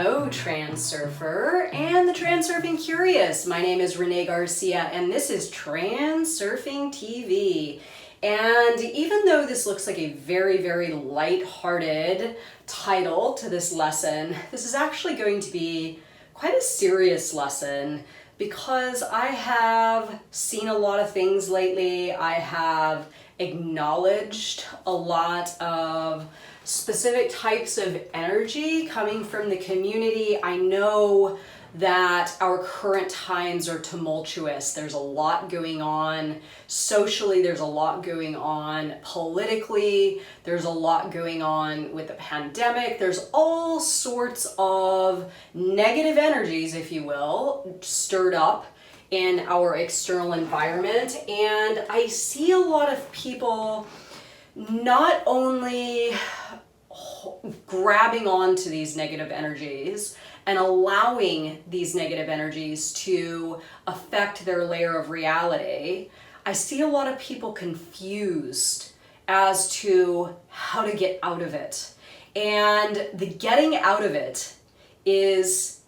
Hello, Transurfer and the Transurfing Curious. My name is Renee Garcia and this is TransurfingTV. And even though this looks like a very light-hearted title to this lesson, this is actually going to be quite a serious lesson because I have seen a lot of things lately. I have acknowledged a lot of specific types of energy coming from the community. I know that our current times are tumultuous. There's a lot going on socially, there's a lot going on politically, there's a lot going on with the pandemic. There's all sorts of negative energies, if you will, stirred up in our external environment. And I see a lot of people not only grabbing onto these negative energies and allowing these negative energies to affect their layer of reality, I see a lot of people confused as to how to get out of it. And the getting out of it is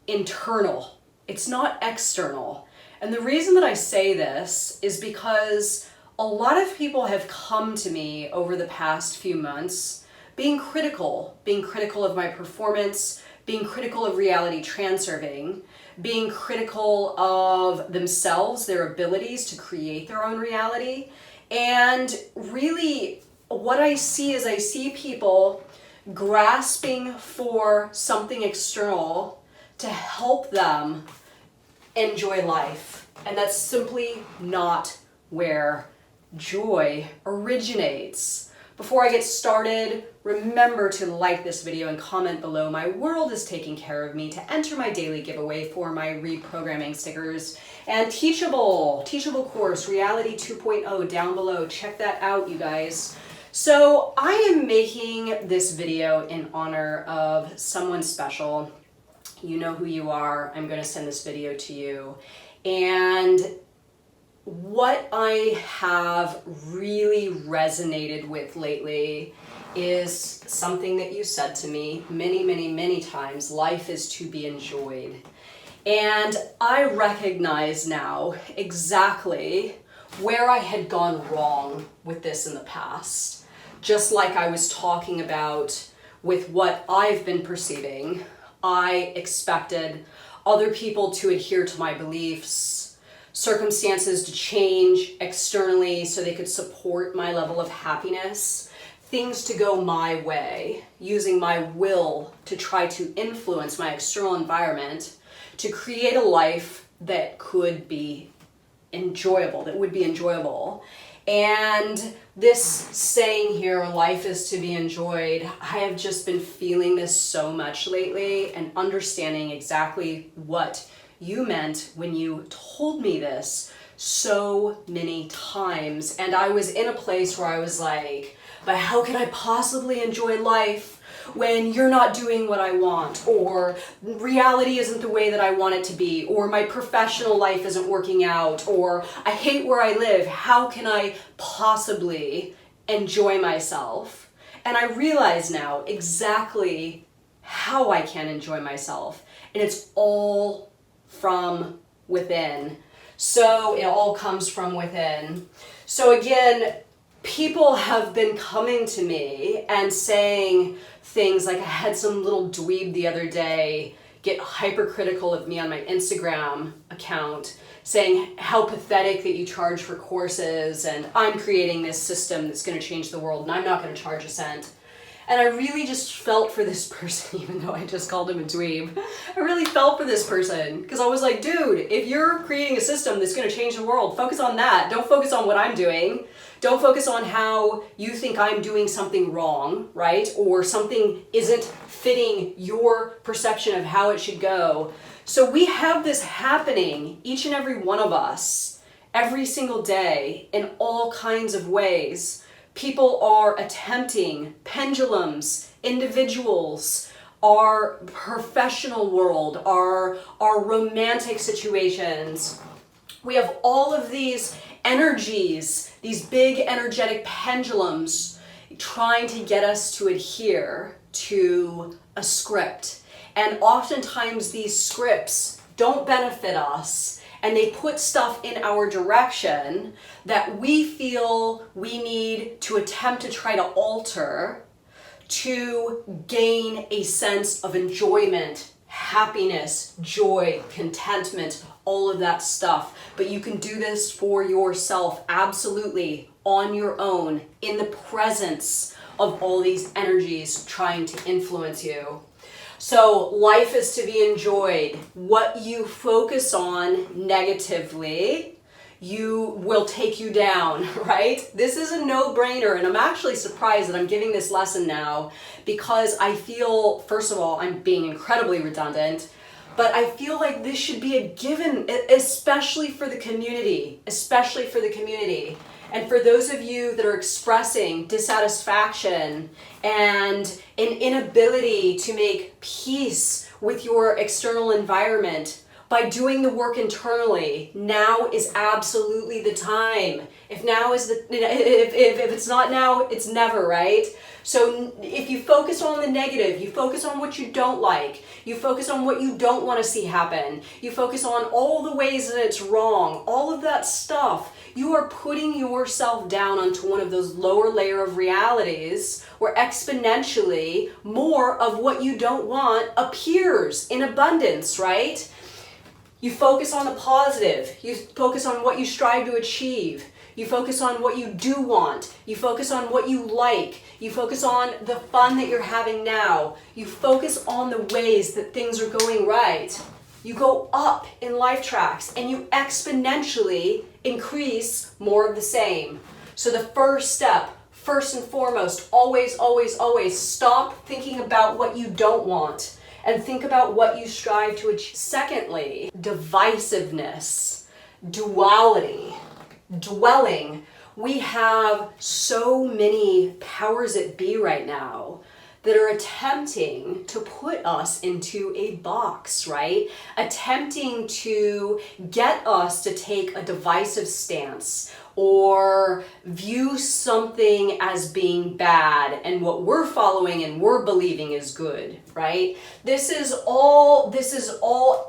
internal. It's not external. And the reason that I say this is because a lot of people have come to me over the past few months being critical of my performance, being critical of reality transurfing, being critical of themselves, their abilities to create their own reality. And really what I see is I see people grasping for something external to help them enjoy life. And that's simply not where joy originates. Before I get started, remember to like this video and comment below. My world is taking care of me to enter my daily giveaway for my reprogramming stickers and teachable course, Reality 2.0, down below. Check that out, you guys. So I am making this video in honor of someone special. You know who you are. I'm going to send this video to you. And what I have really resonated with lately is something that you said to me many times: life is to be enjoyed. And I recognize now exactly where I had gone wrong with this in the past. Just like I was talking about with what I've been perceiving, I expected other people to adhere to my beliefs, circumstances to change externally so they could support my level of happiness, things to go my way, using my will to try to influence my external environment to create a life that could be enjoyable, that would be enjoyable. And this saying here, life is to be enjoyed, I have just been feeling this so much lately and understanding exactly what you meant when you told me this so many times. And I was in a place where I was like, but how can I possibly enjoy life when you're not doing what I want, or reality isn't the way that I want it to be, or my professional life isn't working out, or I hate where I live. How can I possibly enjoy myself? And I realize now exactly how I can enjoy myself. And it's all from within. So it all comes from within. So again, people have been coming to me and saying things like, I had some little dweeb the other day get hypercritical of me on my Instagram account, saying how pathetic that you charge for courses, and I'm creating this system that's going to change the world and I'm not going to charge a cent. And I really just felt for this person, even though I just called him a dweeb. I really felt for this person because I was like, dude, if you're creating a system that's going to change the world, focus on that. Don't focus on what I'm doing. Don't focus on how you think I'm doing something wrong, right? Or something isn't fitting your perception of how it should go. So we have this happening, each and every one of us, every single day in all kinds of ways. People are attempting, pendulums, individuals, our professional world, our romantic situations. We have all of these energies, these big energetic pendulums trying to get us to adhere to a script. And oftentimes these scripts don't benefit us, and they put stuff in our direction that we feel we need to attempt to try to alter to gain a sense of enjoyment, happiness, joy, contentment, all of that stuff. But you can do this for yourself, absolutely, on your own, in the presence of all these energies trying to influence you. So life is to be enjoyed. What you focus on negatively, you will take you down, right? This is a no-brainer, and I'm actually surprised that I'm giving this lesson now, because I feel, first of all, I'm being incredibly redundant, but I feel like this should be a given, especially for the community, And for those of you that are expressing dissatisfaction and an inability to make peace with your external environment by doing the work internally, now is absolutely the time. If it's not now, it's never, right? So if you focus on the negative, you focus on what you don't like, you focus on what you don't want to see happen, you focus on all the ways that it's wrong, all of that stuff, you are putting yourself down onto one of those lower layer of realities where exponentially more of what you don't want appears in abundance, right? You focus on the positive, you focus on what you strive to achieve, you focus on what you do want, you focus on what you like, you focus on the fun that you're having now, you focus on the ways that things are going right. You go up in life tracks and you exponentially increase more of the same. So the first step, first and foremost, always, always, always stop thinking about what you don't want and think about what you strive to achieve. Secondly, divisiveness, duality, dwelling. We have so many powers that be right now that are attempting to put us into a box, right? Attempting to get us to take a divisive stance or view something as being bad and what we're following and we're believing is good, right? This is all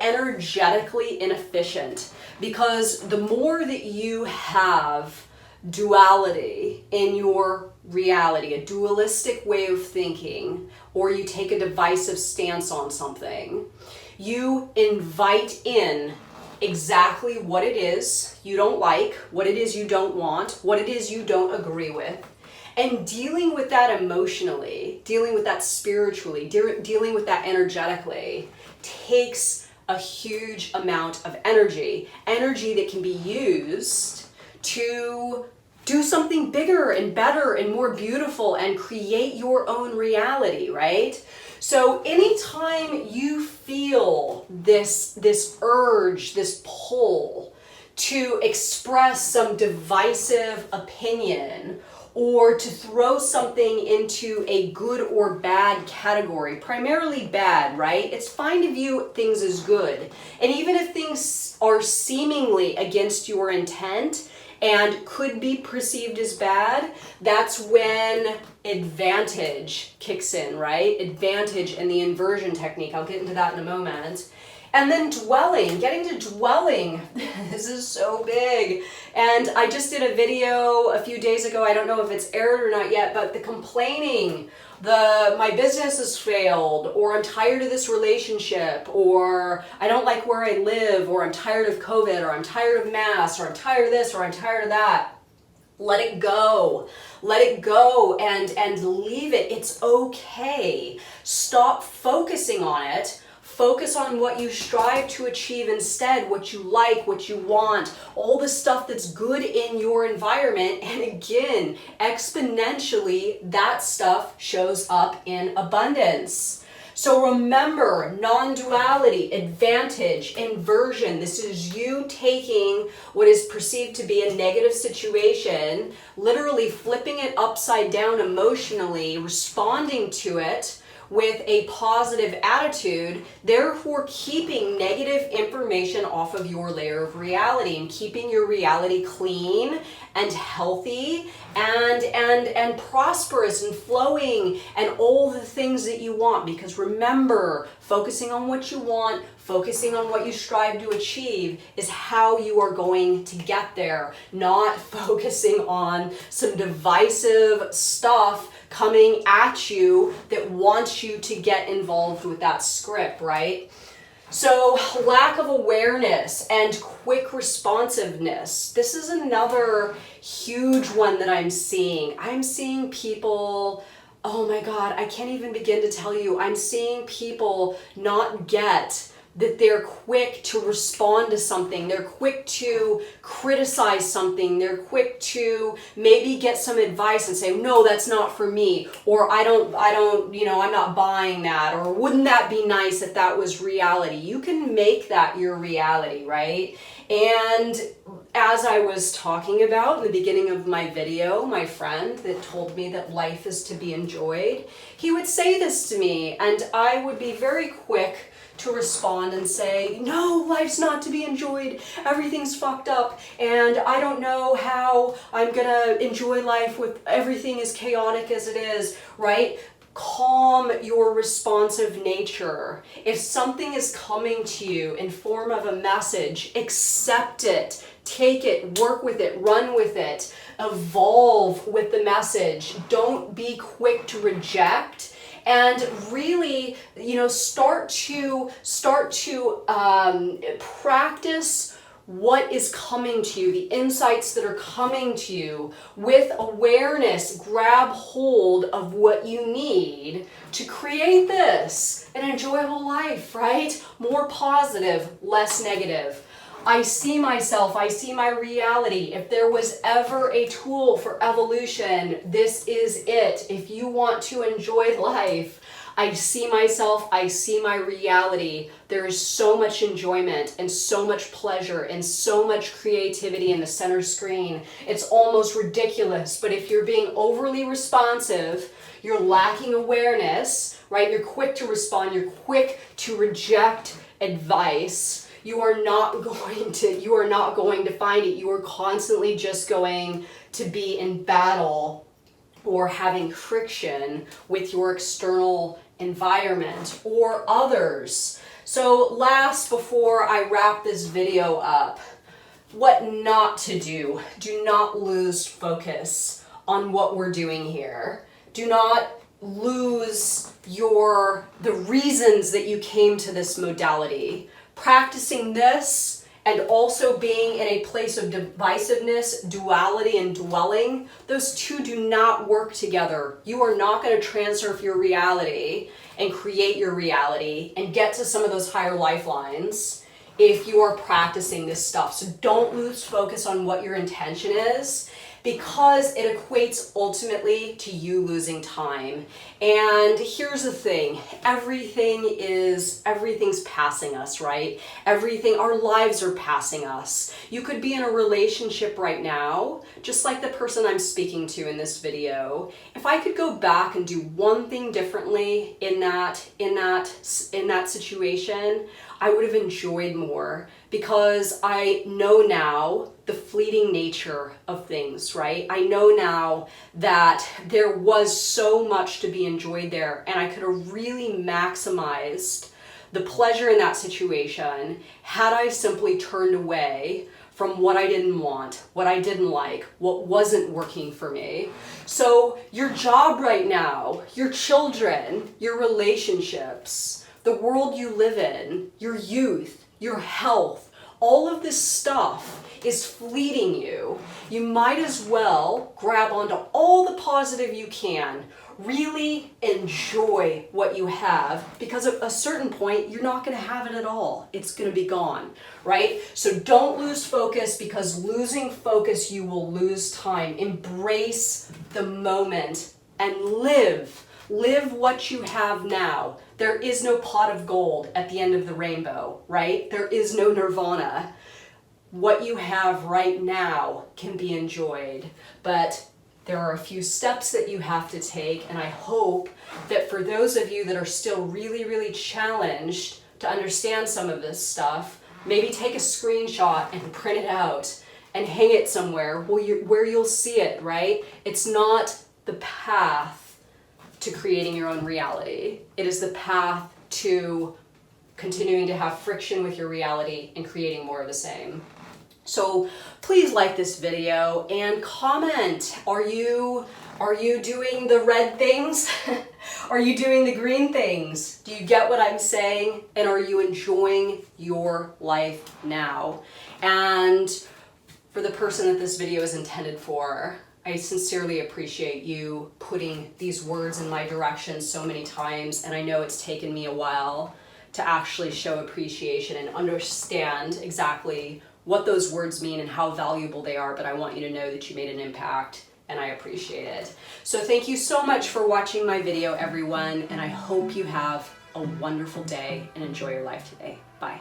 energetically inefficient, because the more that you have duality in your reality, a dualistic way of thinking, or you take a divisive stance on something, you invite in exactly what it is you don't like, what it is you don't want, what it is you don't agree with. And dealing with that emotionally, dealing with that spiritually, dealing with that energetically takes a huge amount of energy that can be used to do something bigger and better and more beautiful and create your own reality, right? So anytime you feel this urge, this pull to express some divisive opinion or to throw something into a good or bad category, primarily bad, right? It's fine to view things as good. And even if things are seemingly against your intent and could be perceived as bad, that's when advantage kicks in, right? Advantage and the inversion technique. I'll get into that in a moment. And then dwelling, getting to dwelling. This is so big. And I just did a video a few days ago. I don't know if it's aired or not yet, but the complaining, my business has failed, or I'm tired of this relationship, or I don't like where I live, or I'm tired of COVID, or I'm tired of masks, or I'm tired of this, or I'm tired of that. Let it go. Let it go and leave it. It's okay. Stop focusing on it. Focus on what you strive to achieve instead, what you like, what you want, all the stuff that's good in your environment. And again, exponentially, that stuff shows up in abundance. So remember, non-duality, advantage, inversion. This is you taking what is perceived to be a negative situation, literally flipping it upside down emotionally, responding to it with a positive attitude, therefore keeping negative information off of your layer of reality and keeping your reality clean and healthy and prosperous and flowing and all the things that you want. Because remember, focusing on what you want, focusing on what you strive to achieve is how you are going to get there, not focusing on some divisive stuff coming at you that wants you to get involved with that script, right? So lack of awareness and quick responsiveness. This is another huge one that I'm seeing. I'm seeing people, oh my God, I can't even begin to tell you. I'm seeing people not get that they're quick to respond to something. They're quick to criticize something. They're quick to maybe get some advice and say, no, that's not for me. Or I don't, I'm not buying that. Or wouldn't that be nice if that was reality? You can make that your reality, right? And as I was talking about in the beginning of my video, my friend that told me that life is to be enjoyed, he would say this to me, and I would be very quick to respond and say, no, life's not to be enjoyed. Everything's fucked up, and I don't know how I'm gonna enjoy life with everything as chaotic as it is, right? Calm your responsive nature. If something is coming to you in form of a message, accept it, take it, work with it, run with it, evolve with the message. Don't be quick to reject. And really, start to practice what is coming to you, the insights that are coming to you with awareness. Grab hold of what you need to create this an enjoyable life, right? More positive, less negative. I see myself, I see my reality. If there was ever a tool for evolution, this is it. If you want to enjoy life, I see myself, I see my reality. There is so much enjoyment and so much pleasure and so much creativity in the center screen. It's almost ridiculous, but if you're being overly responsive, you're lacking awareness, right? You're quick to respond, you're quick to reject advice. You are not going to find it. You are constantly just going to be in battle or having friction with your external environment or others. So last, before I wrap this video up, what not to do. Do not lose focus on what we're doing here. Do not lose the reasons that you came to this modality. Practicing this and also being in a place of divisiveness, duality, and dwelling, those two do not work together. You are not going to transurf your reality and create your reality and get to some of those higher lifelines if you are practicing this stuff. So don't lose focus on what your intention is, because it equates ultimately to you losing time. And here's the thing, everything's passing us, right? Our lives are passing us. You could be in a relationship right now, just like the person I'm speaking to in this video. If I could go back and do one thing differently in that situation, I would have enjoyed more, because I know now the fleeting nature of things, right? I know now that there was so much to be enjoyed there, and I could have really maximized the pleasure in that situation had I simply turned away from what I didn't want, what I didn't like, what wasn't working for me. So your job right now, your children, your relationships, the world you live in, your youth, your health, all of this stuff is fleeting you. You might as well grab onto all the positive you can. Really enjoy what you have, because at a certain point, you're not going to have it at all. It's going to be gone, right? So don't lose focus, because losing focus, you will lose time. Embrace the moment and live. Live what you have now. There is no pot of gold at the end of the rainbow, right? There is no nirvana. What you have right now can be enjoyed, but there are a few steps that you have to take, and I hope that for those of you that are still really, really challenged to understand some of this stuff, maybe take a screenshot and print it out and hang it somewhere where you'll see it, right? It's not the path to creating your own reality. It is the path to continuing to have friction with your reality and creating more of the same. So please like this video and comment. Are you doing the red things? Are you doing the green things? Do you get what I'm saying? And are you enjoying your life now? And for the person that this video is intended for, I sincerely appreciate you putting these words in my direction so many times, and I know it's taken me a while to actually show appreciation and understand exactly what those words mean and how valuable they are, but I want you to know that you made an impact and I appreciate it. So thank you so much for watching my video, everyone, and I hope you have a wonderful day and enjoy your life today. Bye.